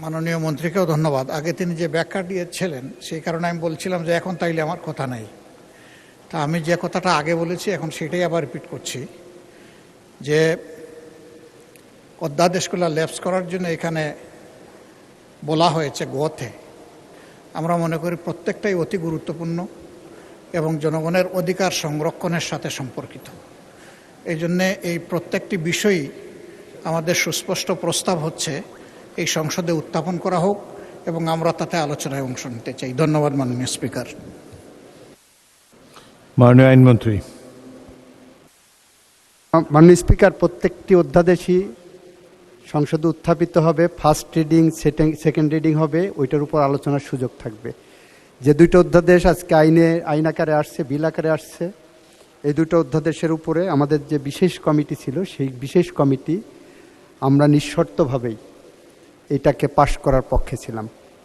মাননীয় মন্ত্রীকেও ধন্যবাদ। আগে তিনি যে ব্যাখ্যা দিয়েছিলেন সেই কারণে আমি বলছিলাম যে এখন তাইলে আমার কথা নাই। তা আমি যে কথাটা আগে বলেছি এখন সেটাই আবার রিপিট করছি যে অধ্যাদেশগুলো ল্যাপস করার জন্য এখানে বলা হয়েছে গতে। আমরা মনে করি প্রত্যেকটাই অতি গুরুত্বপূর্ণ এবং জনগণের অধিকার সংরক্ষণের সাথে সম্পর্কিত। এই জন্যে এই প্রত্যেকটি বিষয়ই আমাদের সুস্পষ্ট প্রস্তাব হচ্ছে এই সংসদে উত্থাপন করা হোক এবং আমরা তাতে আলোচনায় অংশ নিতে চাই। ধন্যবাদ মাননীয় স্পিকার। মাননীয় আইনমন্ত্রী। মাননীয় স্পিকার, প্রত্যেকটি অধ্যাদেশই সংসদে উত্থাপিত হবে, ফার্স্ট রিডিং সেকেন্ড রিডিং হবে, ওইটার উপর আলোচনার সুযোগ থাকবে। যে দুইটা অধ্যাদেশ আজকে আইন আকারে আসছে, বিল আকারে আসছে, এই দুটো অধ্যাদেশের উপরে আমাদের যে বিশেষ কমিটি ছিল সেই বিশেষ কমিটি আমরা নিঃশর্তভাবেই এটাকে পাশ করার পক্ষে ছিলাম।